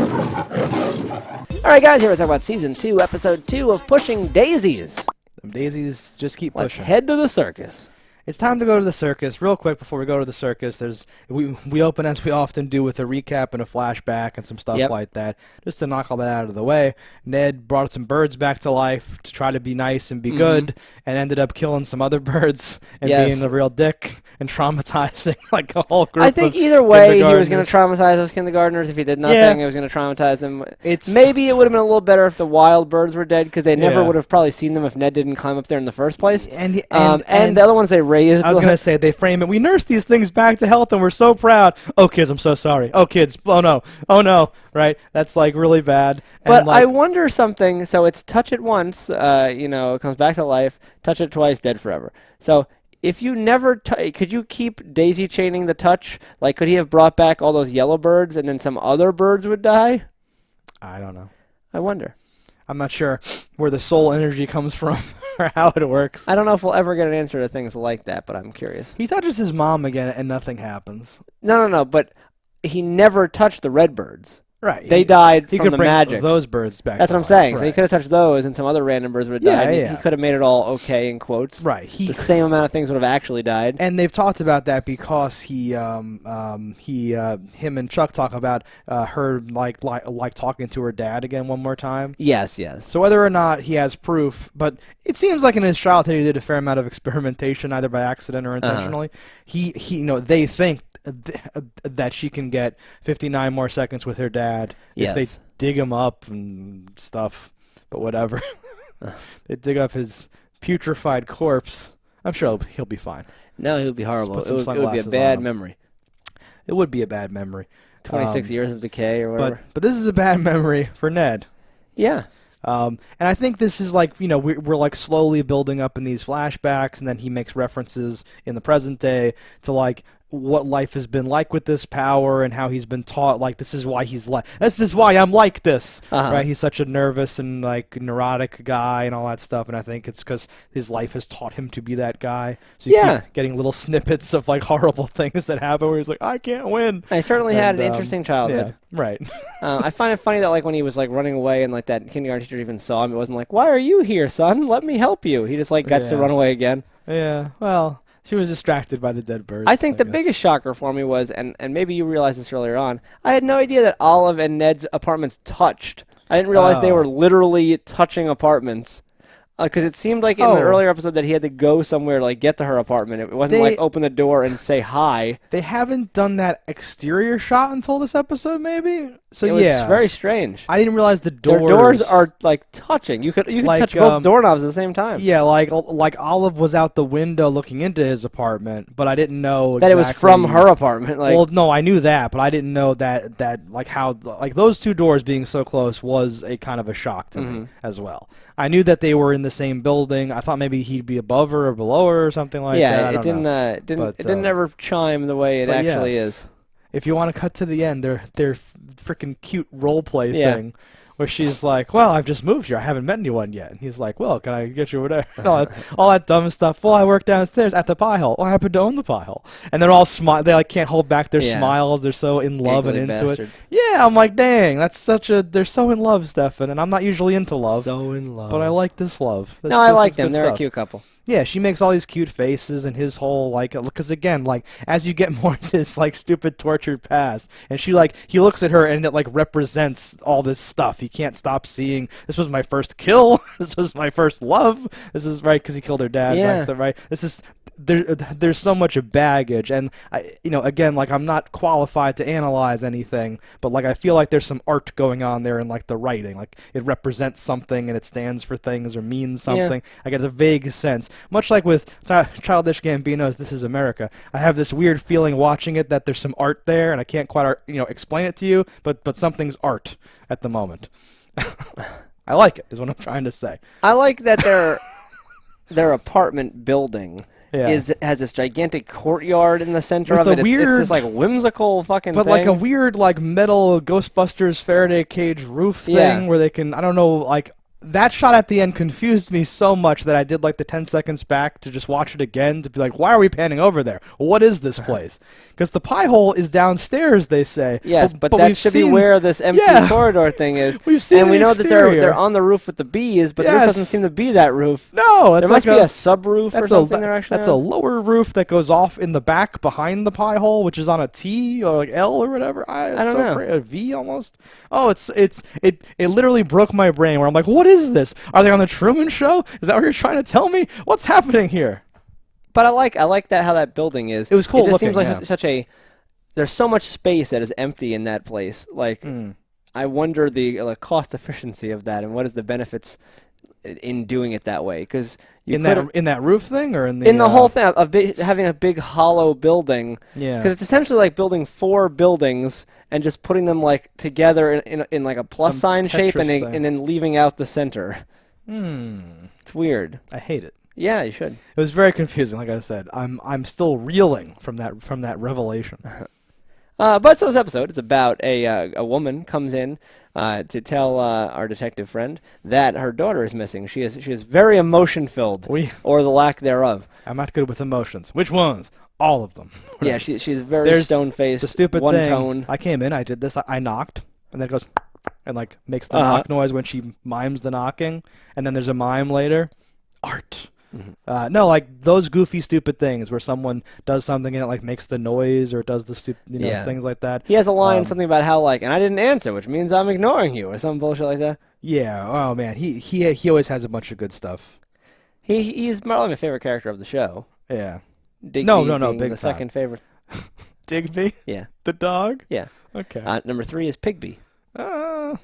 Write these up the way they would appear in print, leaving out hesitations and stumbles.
All right, guys, here we're talking about Season 2, Episode 2 of Pushing Daisies. Them daisies just keep Let's pushing. head to the circus. It's time to go to the circus. Real quick before we go to the circus, we open as we often do with a recap and a flashback and some stuff like that, just to knock all that out of the way. Ned brought some birds back to life to try to be nice and be good, and ended up killing some other birds and being a real dick and traumatizing like a whole group. I think of either way he was going to traumatize those kindergartners. If he did nothing, it was going to traumatize them. Maybe it would have been a little better if the wild birds were dead, because they never would have probably seen them if Ned didn't climb up there in the first place. And the other ones they raised. I was going to say, they frame it. We nursed these things back to health, and we're so proud. Oh, kids, I'm so sorry. Oh, kids, oh no, right? That's like really bad. But I wonder something. So it's touch it once, it comes back to life. Touch it twice, dead forever. So if you never, could you keep daisy chaining the touch? Like, could he have brought back all those yellow birds, and then some other birds would die? I don't know. I wonder. I'm not sure where the soul energy comes from or how it works. I don't know if we'll ever get an answer to things like that, but I'm curious. He touches his mom again and nothing happens. No, but he never touched the red birds. Right. They died he from could the bring magic. Those birds back. That's what I'm saying. Right. So he could have touched those, and some other random birds would have died. Yeah. He could have made it all okay in quotes. Right. The same amount of things would have actually died. And they've talked about that because him and Chuck talk about her like talking to her dad again one more time. Yes. So whether or not he has proof, but it seems like in his childhood he did a fair amount of experimentation, either by accident or intentionally. They think that she can get 59 more seconds with her dad if they dig him up and stuff, but whatever. They dig up his putrefied corpse. I'm sure he'll be fine. No, he would be horrible. It would be a bad memory. It would be a bad memory. 26 years of decay or whatever. But this is a bad memory for Ned. Yeah. And I think this is like, we're like slowly building up in these flashbacks, and then he makes references in the present day to like what life has been like with this power and how he's been taught, like, this is why I'm like this, right? He's such a nervous and like neurotic guy and all that stuff, and I think it's because his life has taught him to be that guy. So you keep getting little snippets of like horrible things that happen where he's like, I can't win. I certainly had an interesting childhood. Yeah, right. I find it funny that like when he was like running away and like that kindergarten teacher even saw him, it wasn't like, why are you here, son? Let me help you. He just like gets to run away again. Yeah, well, she was distracted by the dead birds. I think the biggest shocker for me was, and maybe you realized this earlier on, I had no idea that Olive and Ned's apartments touched. I didn't realize they were literally touching apartments. Because it seemed like in the earlier episode that he had to go somewhere to like get to her apartment. It wasn't like open the door and say hi. They haven't done that exterior shot until this episode, maybe? So it was very strange. I didn't realize the doors. Their doors are like touching. You could like, touch both doorknobs at the same time. Yeah, like Olive was out the window looking into his apartment, but I didn't know that it was from her apartment. Like, well, no, I knew that, but I didn't know that like how like those two doors being so close was a kind of a shock to me as well. I knew that they were in the same building. I thought maybe he'd be above her or below her or something like that. Yeah, it didn't ever chime the way it actually is. If you want to cut to the end, their freaking cute role play thing, where she's like, "Well, I've just moved here. I haven't met anyone yet." And he's like, "Well, can I get you over there?" all that dumb stuff. Well, I work downstairs at the pie hole. Well, I happen to own the pie hole. And they're all they like can't hold back their smiles. They're so in love and into it. Yeah, I'm like, dang, they're so in love, Stefan. And I'm not usually into love. So in love. But I like this love. No, I like them. They're a cute couple. Yeah, she makes all these cute faces, and his whole like, because again, like as you get more into his like stupid tortured past, and he looks at her and it like represents all this stuff. He can't stop seeing. This was my first kill. This was my first love. This is right because he killed her dad. Yeah. So, right. This is there's so much baggage, and again, like I'm not qualified to analyze anything, but like I feel like there's some art going on there in like the writing, like it represents something and it stands for things or means something. I get a vague sense. Much like with Childish Gambino's This Is America, I have this weird feeling watching it that there's some art there, and I can't quite explain it to you, but something's art at the moment. I like it, is what I'm trying to say. I like that their apartment building has this gigantic courtyard in the center of it. It's this like whimsical fucking thing. But like a weird like metal Ghostbusters Faraday cage roof thing where they can, I don't know, like that shot at the end confused me so much that I did like the 10 seconds back to just watch it again to be like, why are we panning over there? What is this place? Because the pie hole is downstairs, they say. Yes, but that should be where this empty corridor thing is. We've seen and we know exterior. that they're on the roof with the bees, but the roof doesn't seem to be that roof. No, it's there must be a sub-roof or something they're actually That's on. a lower roof that goes off in the back behind the pie hole, which is on a T or like L or whatever. I don't know. A V almost. Oh, it literally broke my brain where I'm like, what is this? Are they on the Truman Show? Is that what you're trying to tell me? What's happening here? But I like that how that building is. It was cool It just looking, seems like such a. There's so much space that is empty in that place. Like, I wonder the cost efficiency of that and what is the benefits in doing it that way? Because in that roof thing or in the whole thing of having a big hollow building. Yeah. Because it's essentially like building 4 buildings and just putting them like together in like a plus sign shape and then leaving out the center. It's weird. I hate it. Yeah, you should. It was very confusing. Like I said, I'm still reeling from that revelation. But so this episode is about a woman comes in to tell our detective friend that her daughter is missing. She is very emotion filled, or the lack thereof. I'm not good with emotions. Which ones? All of them. Yeah, she's very stone faced. The stupid one thing. tone. I came in. I did this. I knocked, and then it goes and like makes the knock noise when she mimes the knocking, and then there's a mime later. Art. No, like those goofy, stupid things where someone does something and it like makes the noise or does the stupid, things like that. He has a line, something about how like, and I didn't answer, which means I'm ignoring you, or some bullshit like that. Yeah. Oh man, he always has a bunch of good stuff. He's probably my favorite character of the show. Yeah. Digby No, being big the time. second favorite. Digby. Yeah. The dog. Yeah. Okay. Number 3 is Pigby.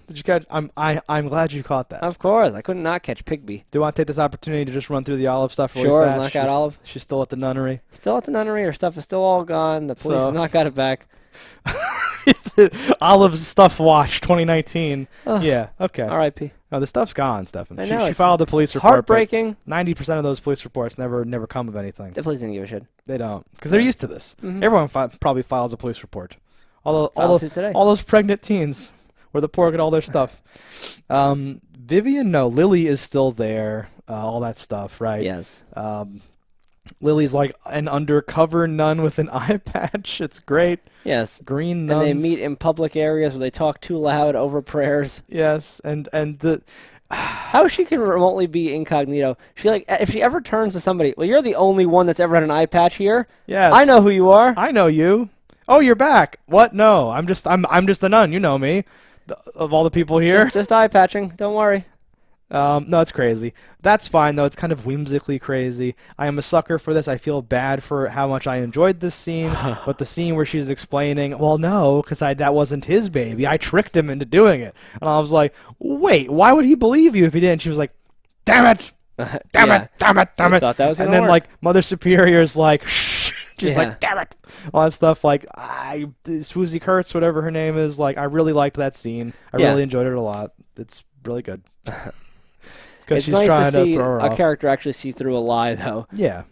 Did you catch? I'm glad you caught that. Of course, I couldn't not catch Pigby. Do you want to take this opportunity to just run through the Olive stuff really Sure, fast? knock out Olive. She's still at the nunnery. Still at the nunnery. Her stuff is still all gone. The police have not got it back. Olive's stuff watch 2019. Yeah. Okay. R.I.P. No, the stuff's gone, Stefan. I know, She filed the police report. Heartbreaking. 90% of those police reports never come of anything. The police didn't give a shit. They don't, because they're used to this. Everyone probably files a police report. All those pregnant teens, where the poor get all their stuff. Vivian, no, Lily is still there. All that stuff, right? Yes. Lily's like an undercover nun with an eye patch. It's great. Yes. Green nuns. And they meet in public areas where they talk too loud over prayers. Yes, and the how she can remotely be incognito. She if she ever turns to somebody, well, you're the only one that's ever had an eye patch here. Yes. I know who you are. I know you. Oh, you're back. What? No, I'm just a nun. You know me. Of all the people here. Just eye patching. Don't worry. No, it's crazy. That's fine, though. It's kind of whimsically crazy. I am a sucker for this. I feel bad for how much I enjoyed this scene, but the scene where she's explaining, well, no, because that wasn't his baby. I tricked him into doing it. And I was like, wait, why would he believe you if he didn't? She was like, damn it! Damn it! Damn it! Damn it! Thought that was and then, work. like, Mother Superior's like, shh! She's like, damn it! All that stuff, like, Swoozie Kurtz, whatever her name is, like, I really liked that scene. I really enjoyed it a lot. It's really good. It's she's nice trying to see throw her a off. character actually see through a lie, though. Yeah.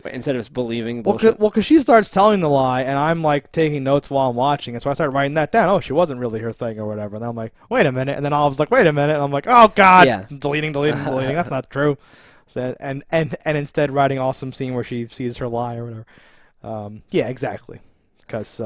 Instead of just believing Well, bullshit. because she starts telling the lie, and I'm, like, taking notes while I'm watching it, so I start writing that down. Oh, she wasn't really her thing or whatever. And then I'm like, wait a minute. And then Olive's like, wait a minute. And I'm like, oh, God. Yeah. Deleting. That's not true. So, and instead writing awesome scene where she sees her lie or whatever. Yeah, exactly. Because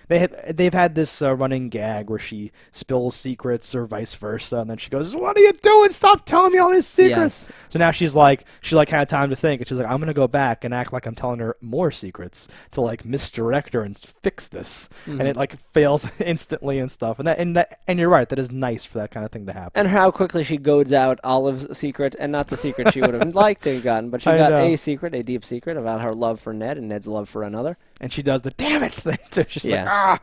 they've had this running gag where she spills secrets or vice versa, and then she goes, "What are you doing? Stop telling me all these secrets!" Yes. So now she had time to think, and she's like, "I'm gonna go back and act like I'm telling her more secrets to like misdirect her and fix this." And it like fails instantly and stuff. And you're right, that is nice for that kind of thing to happen. And how quickly she goads out Olive's secret, and not the secret she would have liked to have gotten, but she got a secret, a deep secret about her love for Ned and Ned's love for another. And she does the damn it thing too. She's like,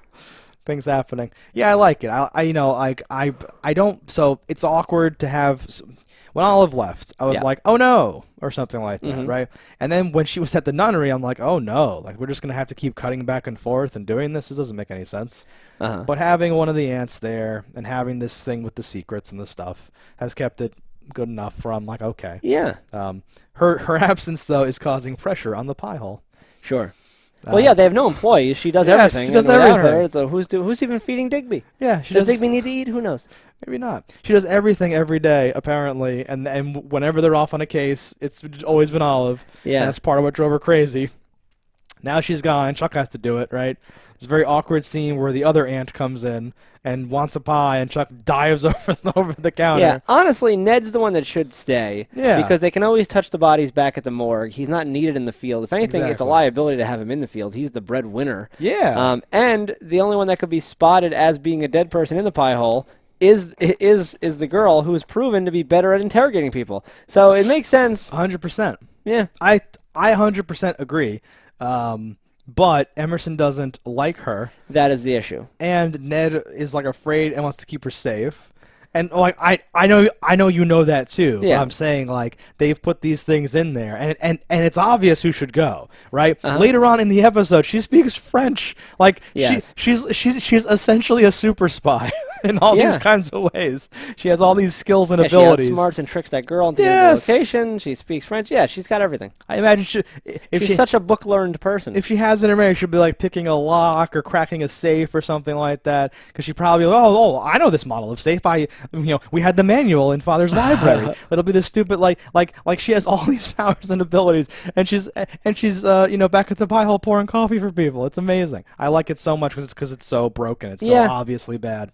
things happening. Yeah, I like it. I don't. So it's awkward to have. When Olive left, I was like, oh no, or something like that, right? And then when she was at the nunnery, I'm like, oh no, like we're just gonna have to keep cutting back and forth and doing this. This doesn't make any sense. But having one of the aunts there and having this thing with the secrets and the stuff has kept it good enough where I'm like, okay. Yeah. Her absence though is causing pressure on the pie hole. Sure. Well, yeah, they have no employees. She does Yes, everything. she does and without everything. her, who's even feeding Digby? Yeah, she Does does. Digby need to eat? Who knows? Maybe not. She does everything every day, apparently, and whenever they're off on a case, it's always been Olive. Yeah. And that's part of what drove her crazy. Now she's gone, and Chuck has to do it, right? It's a very awkward scene where the other aunt comes in and wants a pie, and Chuck dives over the counter. Yeah, honestly, Ned's the one that should stay. Yeah. Because they can always touch the bodies back at the morgue. He's not needed in the field. If anything, it's a Exactly. liability to have him in the field. He's the breadwinner. Yeah. And the only one that could be spotted as being a dead person in the pie hole is the girl who is proven to be better at interrogating people. So it makes sense. 100%. Yeah. I 100% agree. But Emerson doesn't like her, That is the issue. and Ned is like afraid and wants to keep her safe. And like I know you know that too. Yeah. But I'm saying like they've put these things in there, and it's obvious who should go, right? Uh-huh. Later on in the episode, she speaks French. Like Yes. she's essentially a super spy in all Yeah. these kinds of ways. She has all these skills and Yeah, abilities. she outsmarts and tricks that girl into Yes. the location. She speaks French. Yeah, she's got everything. I imagine if She's she such a book-learned person. if she has it in her, she'll be like picking a lock or cracking a safe or something like that. Because she probably, oh, I know this model of safe. We had the manual in Father's library. It'll be this stupid like she has all these powers and abilities, and she's back at the pie hole pouring coffee for people. It's amazing. I like it so much because it's so broken. It's so Yeah. obviously bad.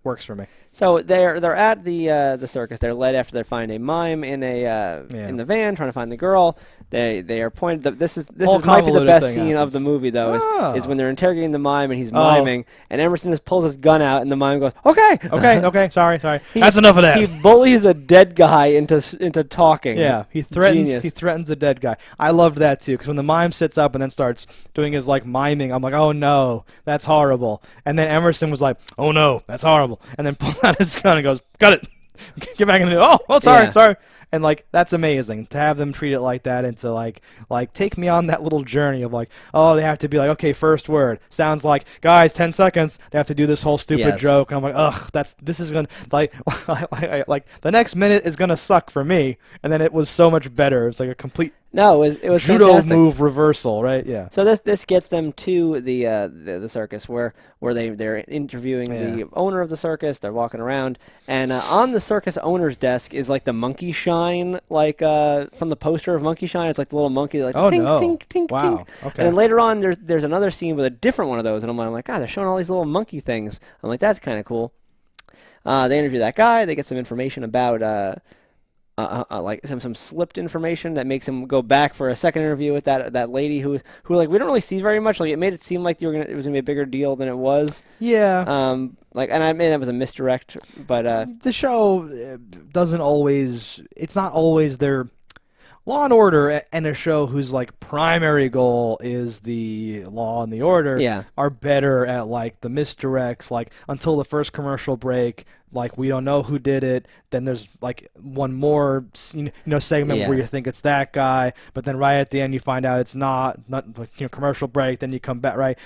Works for me. So they're at the circus. They're led after they find a mime in in the van trying to find the girl. They are pointed. This might be the convoluted best thing scene of happens. the movie though. Is Oh. when they're interrogating the mime and he's miming, and Emerson just pulls his gun out and the mime goes, "Okay, Okay. Sorry. That's enough of that. He bullies a dead guy into talking. Yeah, he threatens. Genius. He threatens a dead guy. I loved that too, because when the mime sits up and then starts doing his like miming, I'm like, oh no, that's horrible. And then Emerson was like, oh no, that's horrible. And then pulls out his gun and goes, got it, get back in the. Oh, sorry, Yeah. sorry. And like that's amazing to have them treat it like that, and to like take me on that little journey of like, oh, they have to be like, okay, first word sounds like, guys, 10 seconds. They have to do this whole stupid Yes. joke, and I'm like, ugh, this is gonna like like the next minute is gonna suck for me, and then it was so much better. It's like a complete No, it was judo fantastic. move reversal, right? Yeah. So this gets them to the circus where they're interviewing the owner of the circus. They're walking around, and on the circus owner's desk is like the monkey shine, like from the poster of Monkey Shine. It's like the little monkey, like Oh, tink, no. tink, tink, Wow. tink. Okay. And then later on, there's another scene with a different one of those, and I'm like, God, they're showing all these little monkey things. I'm like, that's kind of cool. They interview that guy. They get some information about. Like some slipped information that makes him go back for a second interview with that lady who like we don't really see very much. Like it made it seem like it was gonna be a bigger deal than it was. Yeah. And I mean that was a misdirect, but The show doesn't always. It's not always their. Law and Order and a show whose like primary goal is the law and the order Yeah. are better at like the misdirects, like until the first commercial break, like we don't know who did it, then there's like one more segment Yeah. where you think it's that guy, but then right at the end you find out it's not commercial break, then you come back, right?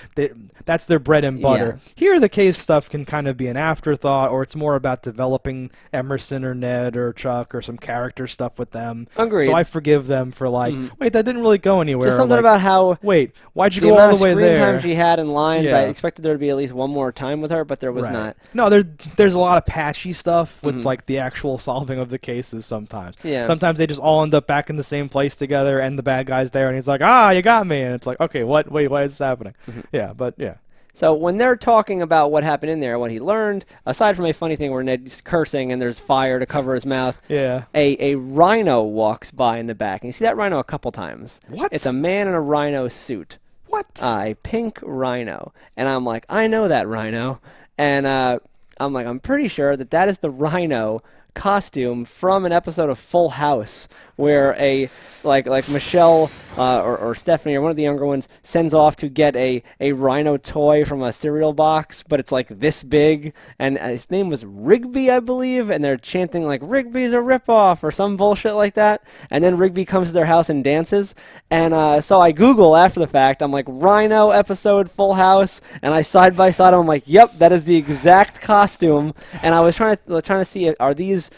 That's their bread and butter. Yeah. Here the case stuff can kind of be an afterthought, or it's more about developing Emerson or Ned or Chuck or some character stuff with them. Agreed. So I forgive them for like, wait, that didn't really go anywhere. just something like, about how wait, why'd you the go amount all of the way screen there? time she had in lines. I Yeah. expected there to be at least one more time with her, but there was Right. not. No, there's a lot of patchy stuff with like the actual solving of the cases sometimes. Yeah. Sometimes they just all end up back in the same place together and the bad guy's there and he's like, ah, you got me. And it's like, okay, what? Wait, why is this happening? Yeah, but yeah. So when they're talking about what happened in there, what he learned, aside from a funny thing where Ned's cursing and there's fire to cover his mouth, Yeah. a rhino walks by in the back. And you see that rhino a couple times. What? It's a man in a rhino suit. What? A pink rhino. And I'm like, I know that rhino. And I'm like, I'm pretty sure that is the rhino costume from an episode of Full House where like Michelle or Stephanie or one of the younger ones sends off to get a rhino toy from a cereal box, but it's like this big, and his name was Rigby, I believe, and they're chanting like Rigby's a ripoff or some bullshit like that, and then Rigby comes to their house and dances, and so I Google after the fact, I'm like, rhino episode Full House, and I side by side, I'm like, yep, that is the exact costume, and I was trying to see, are these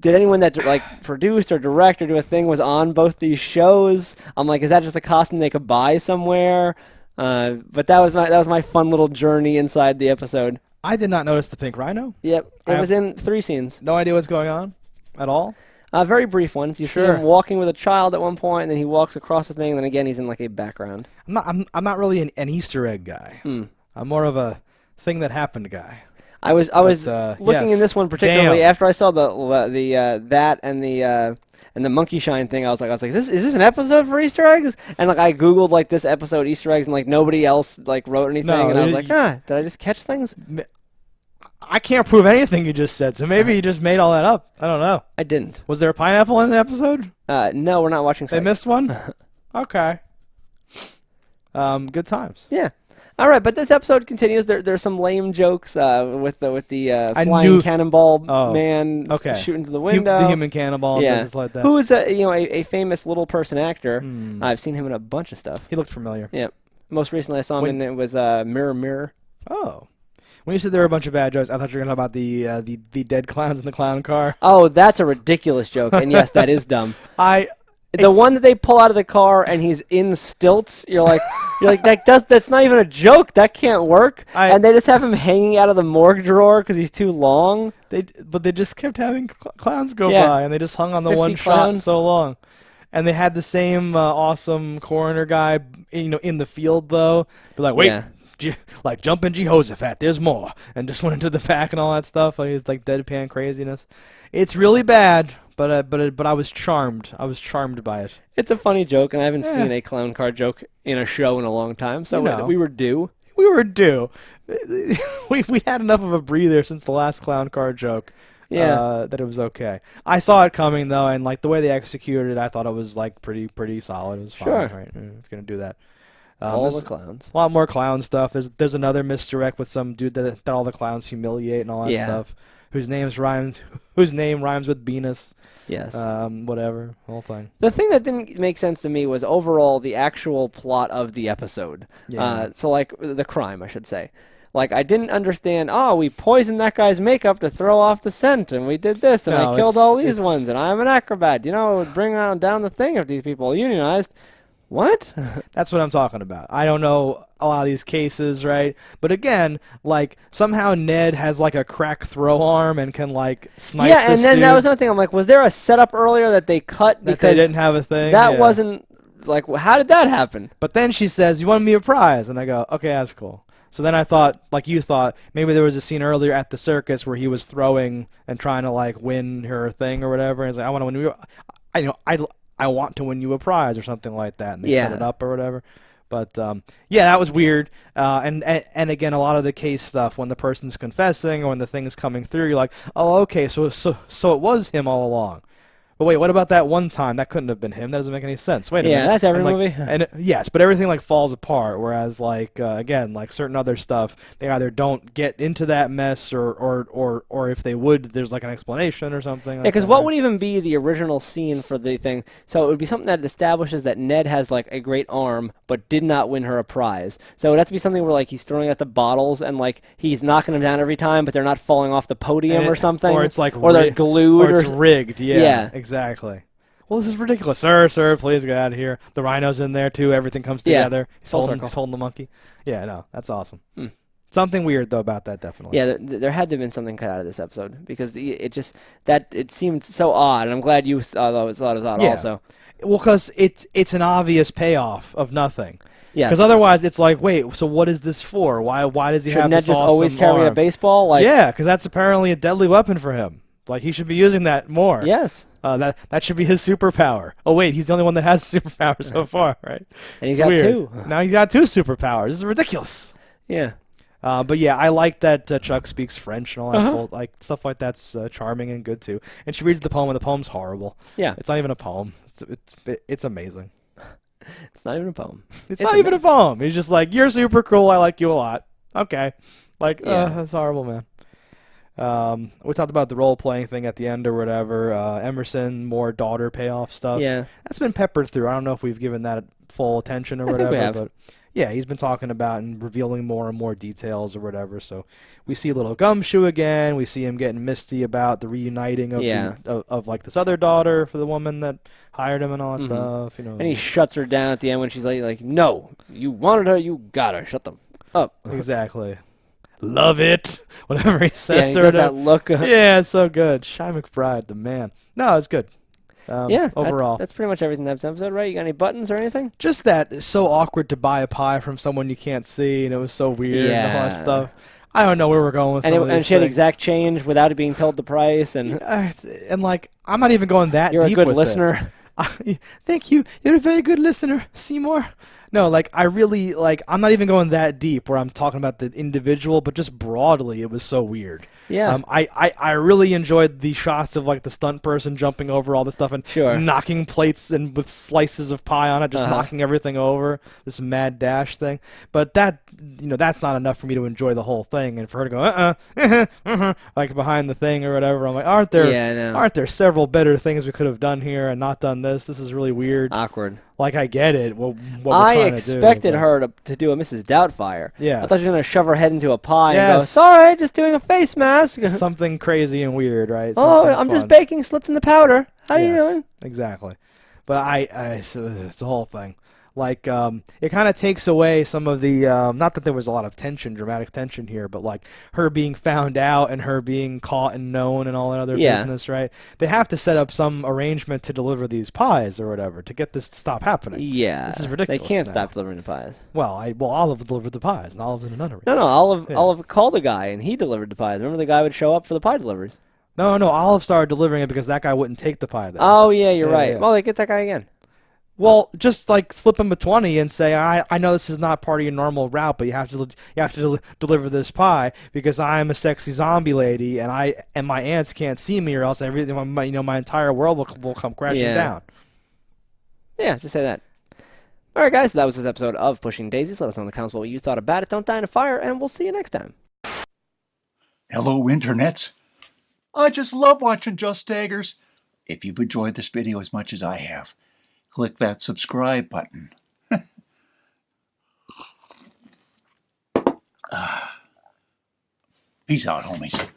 did anyone that like produced or direct or do a thing was on both these shows? I'm like, is that just a costume they could buy somewhere? But that was my fun little journey inside the episode. I did not notice the pink rhino. Yep, it was in 3 scenes. No idea what's going on at all. Very brief ones. You see him walking with a child at one point, and then he walks across the thing, and then again he's in like a background. I'm not really an Easter egg guy. I'm more of a thing that happened guy. I was looking in this one particularly after I saw that and the monkey shine thing. I was like, is this an episode for Easter eggs? And like I googled like this episode Easter eggs, and like nobody else like wrote anything, and I was like, did I just catch things? I can't prove anything you just said, so maybe you just made all that up. I don't know. I didn't. Was there a pineapple in the episode? No, we're not watching. They missed one. Okay. Good times. Yeah. All right, but this episode continues. There's some lame jokes with the flying cannonball man shooting through the window. The human cannonball, and business like that. Who is a famous little person actor. I've seen him in a bunch of stuff. He looked familiar. Yeah. Most recently, I saw him in it was Mirror Mirror. Oh. When you said there were a bunch of bad jokes, I thought you were going to talk about the dead clowns in the clown car. Oh, that's a ridiculous joke, and yes, that is dumb. The one that they pull out of the car and he's in stilts, you're like that's not even a joke. That can't work. And they just have him hanging out of the morgue drawer because he's too long. But they just kept having clowns go by, and they just hung on the one shot so long. And they had the same awesome coroner guy, in the field though. Be like, wait, like jumping Jehoshaphat, there's more, and just went into the back and all that stuff. Like it's like deadpan craziness. It's really bad. But I was charmed. I was charmed by it. It's a funny joke, and I haven't seen a clown car joke in a show in a long time, so we were due. We were due. We had enough of a breather since the last clown car joke. That it was okay. I saw it coming though, and like the way they executed it, I thought it was like pretty solid. It was fine. Right? If you're gonna do that. All the clowns. A lot more clown stuff. There's another misdirect with some dude that all the clowns humiliate and all that stuff. Whose name rhymes with Venus. Yes. Whatever. Whole thing. The thing that didn't make sense to me was overall the actual plot of the episode. Yeah. So like the crime, I should say. Like I didn't understand. Oh, we poisoned that guy's makeup to throw off the scent, and we did this, and I killed all these ones, and I'm an acrobat. It would bring down the thing if these people unionized. What? That's what I'm talking about. I don't know a lot of these cases, right? But again, like somehow Ned has like a cracked throw arm and can like snipe. Yeah, and then that was another thing. I'm like, was there a setup earlier that they cut because they didn't have a thing? That wasn't like, how did that happen? But then she says, "You want me a prize?" And I go, "Okay, that's cool." So then I thought, like you thought, maybe there was a scene earlier at the circus where he was throwing and trying to like win her thing or whatever. And he's like, "I want to win you." I want to win you a prize or something like that, and they set it up or whatever. But that was weird. And again, a lot of the case stuff when the person's confessing or when the thing is coming through, you're like, oh, okay, so it was him all along. But wait, what about that one time? That couldn't have been him. That doesn't make any sense. Wait a minute. Yeah, that's every movie. Yes, but everything like falls apart. Whereas like again, like certain other stuff, they either don't get into that mess or if they would, there's like an explanation or something. Yeah, because what would even be the original scene for the thing? So it would be something that establishes that Ned has like a great arm, but did not win her a prize. So it would have to be something where like he's throwing at the bottles and like he's knocking them down every time, but they're not falling off the podium or something. Or it's like they're glued. Or it's rigged. Yeah. Exactly. Well, this is ridiculous. Sir, please get out of here. The rhino's in there, too. Everything comes together. He's holding the monkey. Yeah, no, that's awesome. Something weird, though, about that, definitely. Yeah, there had to have been something cut out of this episode because it seemed so odd, and I'm glad you thought it was odd also. Well, because it's an obvious payoff of nothing. Yeah. Because otherwise, it's like, wait, so what is this for? Why does he have Ned this awesome just always carry arm? a baseball? Yeah, because that's apparently a deadly weapon for him. Like, he should be using that more. Yes. That should be his superpower. Oh, wait, he's the only one that has superpower so far, right? And he's got two. Now he's got two superpowers. This is ridiculous. Yeah. But yeah, I like that Chuck speaks French and all that. Like stuff like that's charming and good, too. And she reads the poem, and the poem's horrible. Yeah. It's not even a poem. It's amazing. It's not even a poem. It's not even a poem. He's just like, you're super cool. I like you a lot. Okay. Like, that's horrible, man. We talked about the role-playing thing at the end or whatever. Emerson, more daughter payoff stuff. Yeah. That's been peppered through. I don't know if we've given that full attention or whatever. Think we have. But Yeah, he's been talking about and revealing more and more details or whatever. So we see little Gumshoe again. We see him getting misty about the reuniting of Yeah. of like this other daughter for the woman that hired him and all that stuff. You know, And he shuts her down at the end when she's like, no, you wanted her, you got her. Shut the up. exactly. Love it. Whatever he Yeah, says. he or does whatever. that look. Yeah, it's so good. Shy McBride, the man. No, it's good. Yeah, overall. that's pretty much everything that's episode, right? You got any buttons or anything? Just that it's so awkward to buy a pie from someone you can't see, and it was so weird and all that Yeah. stuff. I don't know where we're going with And, some of and these she had things. exact change without it being told the price. And And like, I'm not even going that you're deep a good with listener. it. Thank you. You're a very good listener, Seymour. No, like I really like. I'm not even going that deep where I'm talking about the individual, but just broadly, it was so weird. Yeah. I really enjoyed the shots of like the stunt person jumping over all the stuff and Sure. knocking plates and with slices of pie on it, just Uh-huh. knocking everything over. This mad dash thing, but that that's not enough for me to enjoy the whole thing. And for her to go like behind the thing or whatever, I'm like, aren't there several better things we could have done here and not done this? This is really weird. Awkward. Like I get it. What we're I trying expected to do, but- her to do a Mrs. Doubtfire. Yes. I thought she was going to shove her head into a pie and go, Yes. sorry, just doing a face mask. something crazy and weird, right? Oh, Something I'm just fun. baking, slipped in the powder. How you Yes, doing? Exactly. But so it's the whole thing. Like, it kind of takes away some of the, not that there was a lot of tension, dramatic tension here, but like her being found out and her being caught and known and all that other Yeah. business, right? They have to set up some arrangement to deliver these pies or whatever to get this to stop happening. Yeah. This is ridiculous They can't now. stop delivering the pies. Well, Olive delivered the pies, and Olive's in a nunnery. No, Olive, Yeah. Olive called a guy, and he delivered the pies. Remember the guy would show up for the pie deliveries? No, Olive started delivering it because that guy wouldn't take the pie. Then. Oh, yeah, you're Yeah, right. yeah. Well, they get that guy again. Well, just like slip him a 20 and say, I know this is not part of your normal route, but you have to deliver this pie because I'm a sexy zombie lady and my aunts can't see me or else everything my entire world will come crashing Yeah. down. Yeah, just say that. All right, guys, so that was this episode of Pushing Daisies. Let us know in the comments what you thought about it. Don't die in a fire, and we'll see you next time. Hello, internets. I just love watching JustDaggers. If you've enjoyed this video as much as I have, click that subscribe button. Peace out, homies.